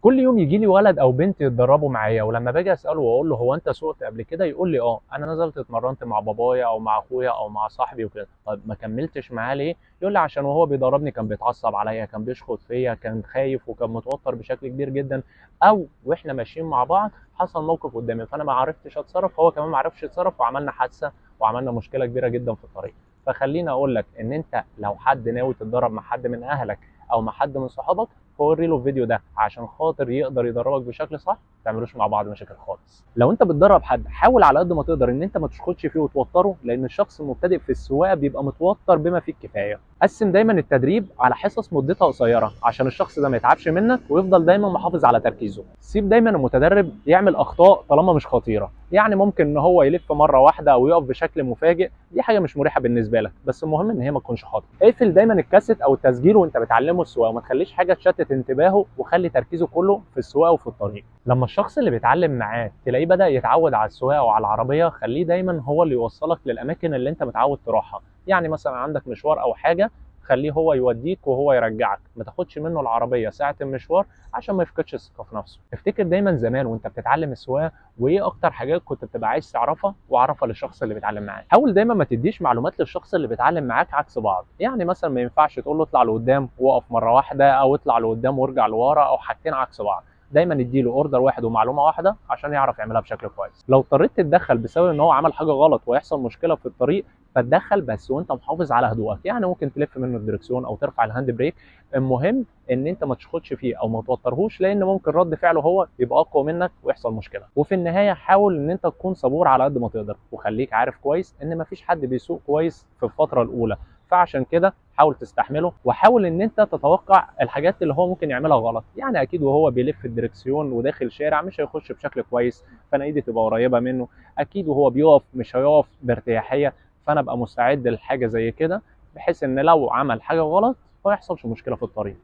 كل يوم يجي لي ولد او بنت يتدربوا معايا، ولما باجي اساله واقول له هو انت سوقت قبل كده، يقول لي اه انا نزلت اتمرنت مع بابايا او مع اخويا او مع صاحبي وكده. طب ما كملتش معاه ليه؟ يقول لي عشان وهو بيدربني كان بيتعصب عليا، كان بيشخط فيا، كان خايف وكان متوتر بشكل كبير جدا، او واحنا ماشيين مع بعض حصل موقف قدامي فانا ما عرفتش اتصرف، هو كمان ما عرفش يتصرف وعملنا حادثه وعملنا مشكله كبيره جدا في الطريق. فخليني اقول لك ان انت لو حد ناوي تتدرب مع حد من اهلك او مع حد من صحابك، فوري له الفيديو ده عشان خاطر يقدر يدربك بشكل صح، ما تعملوش مع بعض مشاكل خالص. لو انت بتدرب حد حاول على قد ما تقدر ان انت ما تشخطش فيه وتوتره، لان الشخص المبتدئ في السواقه بيبقى متوتر بما فيه الكفايه. قسم دايما التدريب على حصص مدتها قصيره عشان الشخص ده ما يتعبش منك ويفضل دايما محافظ على تركيزه. سيب دايما المتدرب يعمل اخطاء طالما مش خطيره، يعني ممكن ان هو يلف مره واحده او يقف بشكل مفاجئ، دي حاجه مش مريحه بالنسبه لك، بس المهم ان هي ما تكونش خطر. اقفل دايما الكاسيت او التسجيل وانت بتعلمه السواقه، وما تخليش حاجه تشتت انتباهه، وخلي تركيزه كله في السواقه وفي الطريق. لما الشخص اللي بيتعلم معاه تلاقيه بدا يتعود على السواقه وعلى العربيه، خليه دايما هو اللي يوصلك للاماكن اللي انت متعود تروحها. يعني مثلا عندك مشوار او حاجه، خليه هو يوديك وهو يرجعك، ما تاخدش منه العربيه ساعه المشوار عشان ما يفقدش الثقه في نفسه. افتكر دايما زمان وانت بتتعلم السواقه وايه اكتر حاجات كنت بتبقى عايز تعرفها واعرفها للشخص اللي بيتعلم معاك. حاول دايما ما تديش معلومات للشخص اللي بيتعلم معاك عكس بعض، يعني مثلا ما ينفعش تقول له اطلع لقدام وقف مره واحده، او اطلع لقدام وارجع لورا، او حاجتين عكس بعض. دايما اديله اوردر واحد ومعلومه واحده عشان يعرف يعملها بشكل كويس. لو اضطريت تتدخل بسبب ان هو عمل حاجه غلط ويحصل مشكله في الطريق، فتدخل بس وانت محافظ على هدوءك، يعني ممكن تلف منه الدركسيون او ترفع الهاند بريك. المهم ان انت ما تشخطش فيه او ما توترهوش، لان ممكن رد فعله هو يبقى اقوى منك ويحصل مشكله. وفي النهايه حاول ان انت تكون صبور على قد ما تقدر، وخليك عارف كويس ان مفيش حد بيسوق كويس في الفتره الاولى، فعشان كده حاول تستحمله، وحاول ان انت تتوقع الحاجات اللي هو ممكن يعملها غلط. يعني اكيد وهو بيلف الدركسيون وداخل شارع مش هيخش بشكل كويس، فانا ايدي تبقى قريبه منه. اكيد وهو بيقف مش هيقف بارتياحيه، فانا ابقى مستعد لحاجه زي كده، بحيث ان لو عمل حاجه غلط ما يحصلش مشكله في الطريق.